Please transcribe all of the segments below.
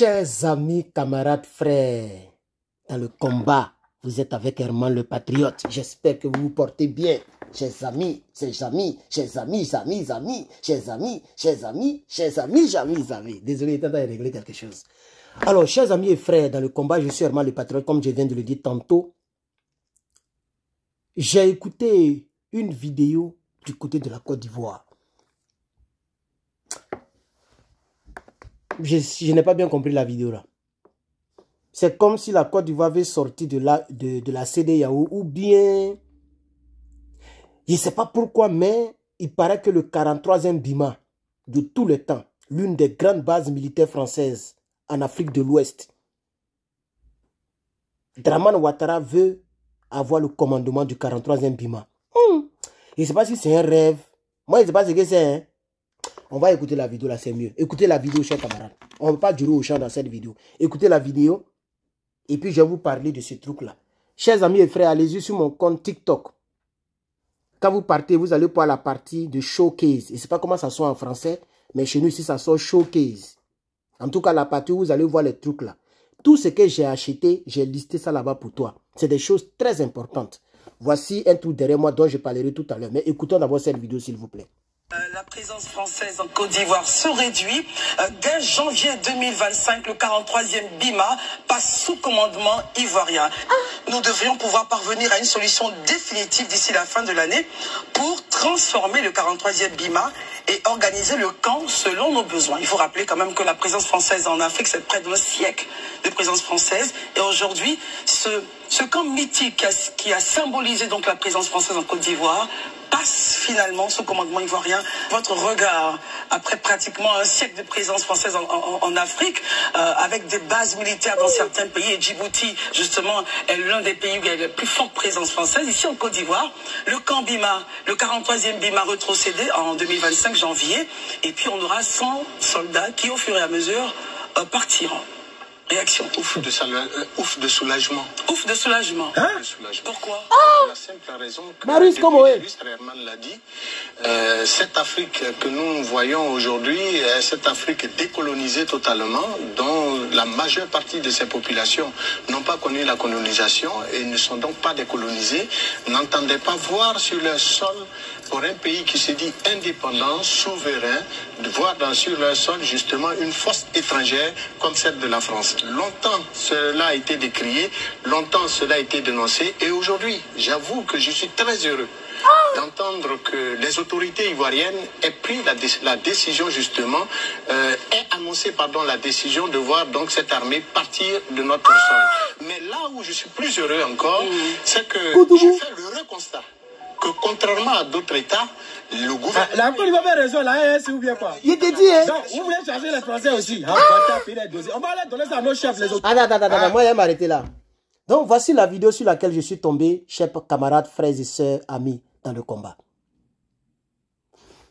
Chers amis, camarades, frères, dans le combat, vous êtes avec Herman le Patriote. J'espère que vous vous portez bien. Chers amis, chers amis, chers amis, chers amis, chers amis, chers amis, chers amis, chers amis. Désolé, il est temps de régler quelque chose. Alors, chers amis et frères, dans le combat, je suis Herman le Patriote, comme je viens de le dire tantôt. J'ai écouté une vidéo du côté de la Côte d'Ivoire. Je n'ai pas bien compris la vidéo là. C'est comme si la Côte d'Ivoire avait sorti de la CEDEAO ou bien... Je ne sais pas pourquoi, mais il paraît que le 43e BIMA de tous les temps, l'une des grandes bases militaires françaises en Afrique de l'Ouest, Dramane Ouattara veut avoir le commandement du 43e BIMA. Je ne sais pas si c'est un rêve. Moi, je ne sais pas ce que c'est. Hein? On va écouter la vidéo là, c'est mieux. Écoutez la vidéo, chers camarades. On ne va pas durer au champ dans cette vidéo. Écoutez la vidéo. Et puis, je vais vous parler de ce truc-là. Chers amis et frères, allez-y sur mon compte TikTok. Quand vous partez, vous allez voir la partie de Showcase. Je ne sais pas comment ça sort en français, mais chez nous ici, ça sort Showcase. En tout cas, la partie où vous allez voir les trucs là. Tout ce que j'ai acheté, j'ai listé ça là-bas pour toi. C'est des choses très importantes. Voici un truc derrière moi dont je parlerai tout à l'heure. Mais écoutons d'abord cette vidéo, s'il vous plaît. La présence française en Côte d'Ivoire se réduit. Dès janvier 2025, le 43e BIMA passe sous commandement ivoirien. Nous devrions pouvoir parvenir à une solution définitive d'ici la fin de l'année pour transformer le 43e BIMA et organiser le camp selon nos besoins. Il faut rappeler quand même que la présence française en Afrique, c'est près d'un siècle de présence française. Et aujourd'hui, ce camp mythique qui a symbolisé donc la présence française en Côte d'Ivoire passe finalement sous commandement ivoirien. Votre regard, après pratiquement un siècle de présence française en Afrique, avec des bases militaires dans certains pays, et Djibouti, justement, est l'un des pays où il y a la plus forte présence française. Ici, en Côte d'Ivoire, le camp BIMA, le 43e BIMA retrocédé en 2025, janvier, et puis on aura 100 soldats qui, au fur et à mesure, partiront. Réaction. Ouf de soulagement. Ouf de soulagement. Hein? Pourquoi? Pour la simple raison que Herman l'a dit, cette Afrique que nous voyons aujourd'hui, cette Afrique décolonisée totalement, dont la majeure partie de ses populations n'ont pas connu la colonisation et ne sont donc pas décolonisées, n'entendaient pas voir sur leur sol, pour un pays qui se dit indépendant, souverain, de voir sur leur sol justement une force étrangère comme celle de la France. Longtemps cela a été décrié, longtemps cela a été dénoncé, et aujourd'hui j'avoue que je suis très heureux d'entendre que les autorités ivoiriennes aient pris la décision justement, aient annoncé la décision de voir donc cette armée partir de notre sol. Mais là où je suis plus heureux encore, c'est que je fais le constat que contrairement à d'autres États, le gouvernement... La Côte d'Ivoire avait raison là, c'est ou bien pas? Il te dit, hein? Donc, vous voulez charger les Français aussi. On va aller donner ça à nos chefs, les autres. Attends, moi, je vais m'arrêter là. Donc, voici la vidéo sur laquelle je suis tombé, chers camarades, frères et sœurs, amis, dans le combat.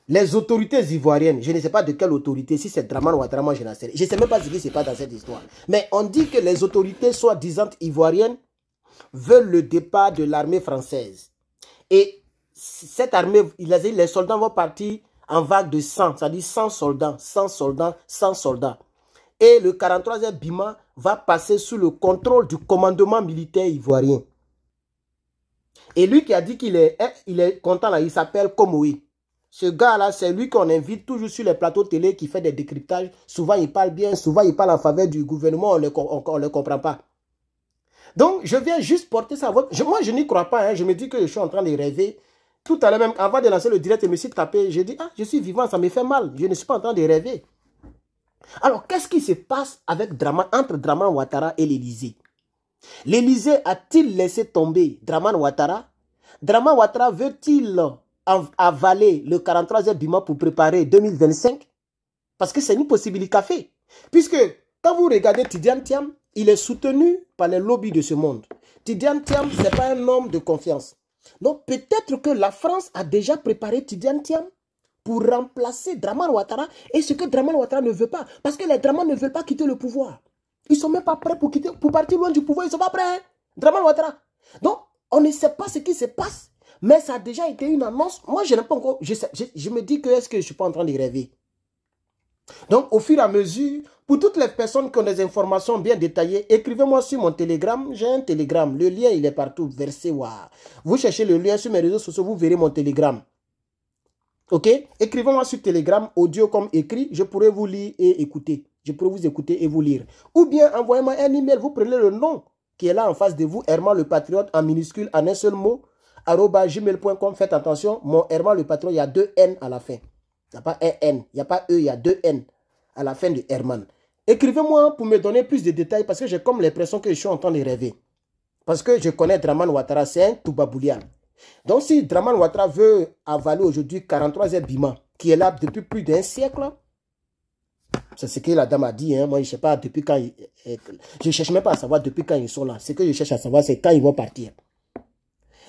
Les autorités ivoiriennes, je ne sais pas de quelle autorité, si c'est Dramane Ouattara, moi je n'en sais rien. Je ne sais même pas ce qui se passe dans cette histoire. Mais on dit que les autorités soi-disant ivoiriennes veulent le départ de l'armée française. Et cette armée, les soldats vont partir en vague de 100, c'est-à-dire 100 soldats, 100 soldats, 100 soldats. Et le 43e BIMA va passer sous le contrôle du commandement militaire ivoirien. Et lui qui a dit qu'il est content là, il s'appelle Komoé. Ce gars-là, c'est lui qu'on invite toujours sur les plateaux télé qui fait des décryptages. Souvent, il parle bien, souvent, il parle en faveur du gouvernement, on ne le comprend pas. Donc, je viens juste porter ça. Moi, je n'y crois pas. Hein. Je me dis que je suis en train de rêver. Tout à l'heure même, avant de lancer le direct, je me suis tapé. J'ai dit, je suis vivant, ça me fait mal. Je ne suis pas en train de rêver. Alors, qu'est-ce qui se passe entre Dramane Ouattara et l'Élysée? L'Élysée a-t-il laissé tomber Dramane Ouattara? Dramane Ouattara veut-il avaler le 43e BIMA pour préparer 2025? Parce que c'est une possibilité qu'a fait. Puisque, quand vous regardez Tidjane Thiam, il est soutenu par les lobbies de ce monde. Tidjane Thiam, ce n'est pas un homme de confiance. Donc peut-être que la France a déjà préparé Tidjane Thiam pour remplacer Dramane Ouattara. Et ce que Dramane Ouattara ne veut pas. Parce que les Dramane ne veulent pas quitter le pouvoir. Ils ne sont même pas prêts pour partir loin du pouvoir. Ils ne sont pas prêts. Hein? Dramane Ouattara. Donc on ne sait pas ce qui se passe. Mais ça a déjà été une annonce. Moi je n'ai pas encore... Je me dis que est-ce que je ne suis pas en train de rêver? Donc au fur et à mesure... Pour toutes les personnes qui ont des informations bien détaillées, écrivez-moi sur mon Telegram. J'ai un Telegram. Le lien, il est partout, versé. Wow. Vous cherchez le lien sur mes réseaux sociaux, vous verrez mon Telegram. Ok? Écrivez-moi sur Telegram, audio comme écrit. Je pourrai vous lire et écouter. Je pourrai vous écouter et vous lire. Ou bien, envoyez-moi un email. Vous prenez le nom qui est là en face de vous, Herman le Patriote, en minuscule, en un seul mot, @gmail.com. Faites attention, mon Herman le Patriote, il y a 2 N à la fin. Il n'y a pas un N, il n'y a pas E, il y a 2 N à la fin de Herman. Écrivez-moi pour me donner plus de détails parce que j'ai comme l'impression que je suis en train de rêver. Parce que je connais Draman Ouattara, c'est un Toubaboulian. Donc si Draman Ouattara veut avaler aujourd'hui 43e Bima, qui est là depuis plus d'un siècle, c'est ce que la dame a dit. Hein. Moi, je ne sais pas depuis quand... Je ne cherche même pas à savoir depuis quand ils sont là. Ce que je cherche à savoir, c'est quand ils vont partir.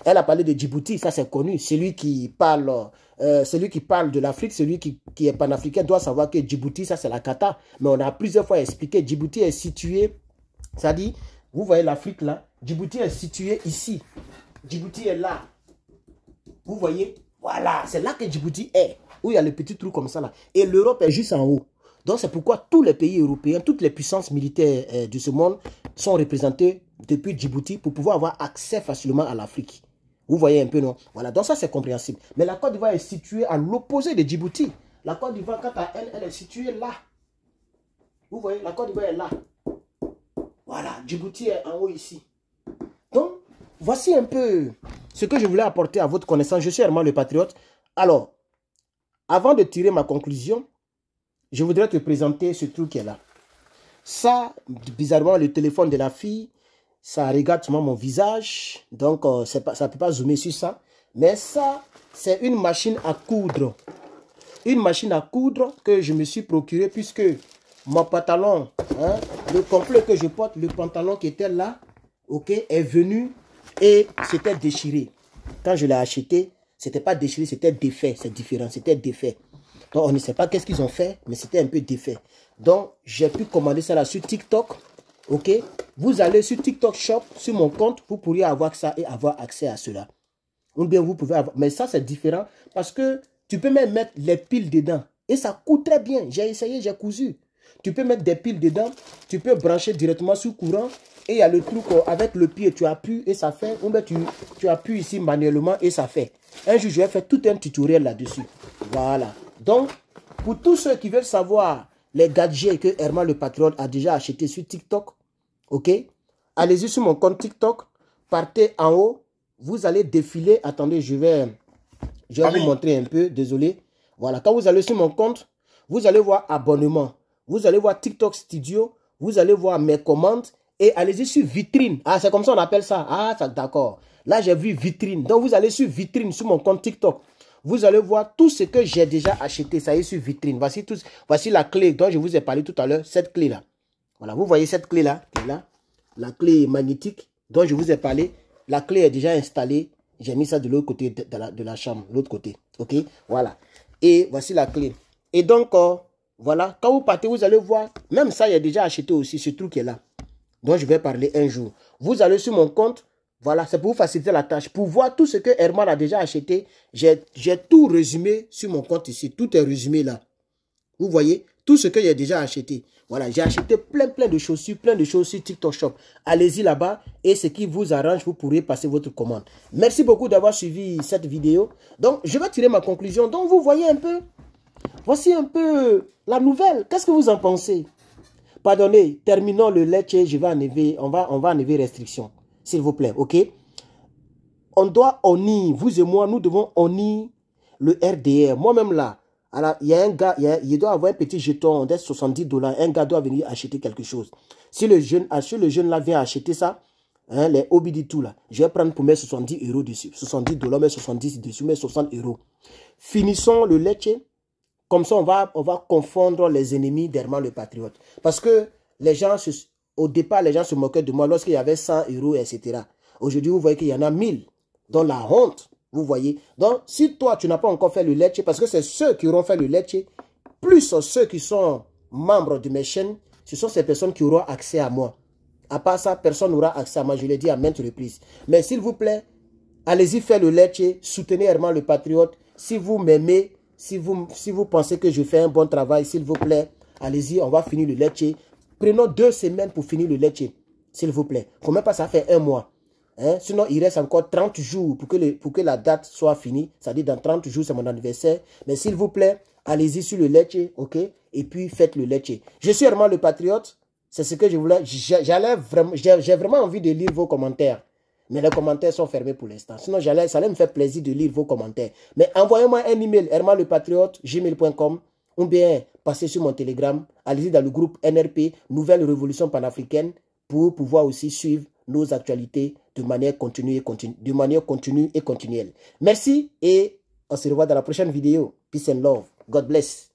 Elle a parlé de Djibouti, ça c'est connu. Celui qui parle de l'Afrique, celui qui est panafricain doit savoir que Djibouti, ça c'est la Qatar. Mais on a plusieurs fois expliqué, Djibouti est situé, c'est-à-dire, vous voyez l'Afrique là, Djibouti est situé ici. Djibouti est là. Vous voyez, voilà, c'est là que Djibouti est. Où il y a le petit trou comme ça là. Et l'Europe est juste en haut. Donc c'est pourquoi tous les pays européens, toutes les puissances militaires de ce monde sont représentées depuis Djibouti pour pouvoir avoir accès facilement à l'Afrique. Vous voyez un peu, non? Voilà, donc ça c'est compréhensible. Mais la Côte d'Ivoire est située à l'opposé de Djibouti. La Côte d'Ivoire, quant à elle, elle est située là. Vous voyez, la Côte d'Ivoire est là. Voilà, Djibouti est en haut ici. Donc, voici un peu ce que je voulais apporter à votre connaissance. Je suis Herman le Patriote. Alors, avant de tirer ma conclusion, je voudrais te présenter ce truc qui est là. Ça, bizarrement, le téléphone de la fille, ça regarde seulement mon visage. Donc, ça ne peut pas zoomer sur ça. Mais ça, c'est une machine à coudre. Une machine à coudre que je me suis procurée puisque mon pantalon, hein, le complet que je porte, le pantalon qui était là, ok, est venu et c'était déchiré. Quand je l'ai acheté, c'était pas déchiré, c'était défait. C'est différent, c'était défait. Donc, on ne sait pas qu'est-ce qu'ils ont fait, mais c'était un peu défait. Donc, j'ai pu commander ça là sur TikTok. Ok, vous allez sur TikTok Shop, sur mon compte, vous pourriez avoir ça et avoir accès à cela. Ou bien vous pouvez avoir, mais ça c'est différent parce que tu peux même mettre les piles dedans et ça coûte très bien. J'ai essayé, j'ai cousu. Tu peux mettre des piles dedans, tu peux brancher directement sur courant et il y a le truc avec le pied, tu appuies et ça fait, ou bien tu appuies ici manuellement et ça fait. Un jour, je vais faire tout un tutoriel là-dessus. Voilà. Donc, pour tous ceux qui veulent savoir les gadgets que Herman le Patriote a déjà acheté sur TikTok, ok, allez-y sur mon compte TikTok, partez en haut, vous allez défiler, attendez, je vais vous montrer un peu, désolé, voilà, quand vous allez sur mon compte, vous allez voir abonnement, vous allez voir TikTok Studio, vous allez voir mes commandes, et allez-y sur vitrine, ah c'est comme ça on appelle ça, ah d'accord, là j'ai vu vitrine, donc vous allez sur vitrine, sur mon compte TikTok, vous allez voir tout ce que j'ai déjà acheté, ça y est sur vitrine. Voici la clé dont je vous ai parlé tout à l'heure, cette clé-là. Voilà, vous voyez cette clé-là, la clé magnétique dont je vous ai parlé. La clé est déjà installée. J'ai mis ça de l'autre côté de la chambre, l'autre côté. Ok, voilà. Et voici la clé. Et donc, voilà, quand vous partez, vous allez voir, même ça, il y a déjà acheté aussi, ce truc qui est là, dont je vais parler un jour. Vous allez sur mon compte. Voilà, c'est pour vous faciliter la tâche. Pour voir tout ce que Herman a déjà acheté, j'ai tout résumé sur mon compte ici. Tout est résumé là. Vous voyez, tout ce que j'ai déjà acheté. Voilà, j'ai acheté plein de chaussures, plein de choses sur TikTok Shop. Allez-y là-bas et ce qui vous arrange, vous pourrez passer votre commande. Merci beaucoup d'avoir suivi cette vidéo. Donc, je vais tirer ma conclusion. Donc, vous voyez un peu, voici un peu la nouvelle. Qu'est-ce que vous en pensez? Pardonnez, terminons le let's, je vais enlever, on va enlever restriction. S'il vous plaît, ok? On doit honir, vous et moi, nous devons honir le RDR. Moi-même là, il y a un gars, il doit avoir un petit jeton de 70 $. Un gars doit venir acheter quelque chose. Si le jeune là vient acheter ça, hein, les Obidi tout là, je vais prendre pour mettre 70 € dessus. 70 $, mais 70 dessus, mais 60 €. Finissons le leche. Comme ça, on va confondre les ennemis d'Herman le Patriote. Parce que les gens au départ, les gens se moquaient de moi lorsqu'il y avait 100 €, etc. Aujourd'hui, vous voyez qu'il y en a 1000. Dans la honte, vous voyez. Donc, si toi, tu n'as pas encore fait le let's, parce que c'est ceux qui auront fait le let's, plus ceux qui sont membres de mes chaînes, ce sont ces personnes qui auront accès à moi. À part ça, personne n'aura accès à moi. Je l'ai dit à maintes reprises. Mais s'il vous plaît, allez-y faire le let's, soutenez Herman le Patriote. Si vous m'aimez, si vous pensez que je fais un bon travail, s'il vous plaît, allez-y, on va finir le leche. Prenons 2 semaines pour finir le leche, s'il vous plaît. Il ne faut même pas ça fait 1 mois. Hein? Sinon, il reste encore 30 jours pour que la date soit finie. C'est-à-dire, dans 30 jours, c'est mon anniversaire. Mais s'il vous plaît, allez-y sur le leche, ok? Et puis, faites le leche. Je suis Herman le Patriote. C'est ce que je voulais. J'ai vraiment envie de lire vos commentaires. Mais les commentaires sont fermés pour l'instant. Sinon, ça allait me faire plaisir de lire vos commentaires. Mais envoyez-moi un email, hermanlepatriote@gmail.com, ou bien passez sur mon Telegram. Allez-y dans le groupe NRP, Nouvelle Révolution Panafricaine, pour pouvoir aussi suivre nos actualités de manière continue et continuelle. Merci et on se revoit dans la prochaine vidéo. Peace and love. God bless.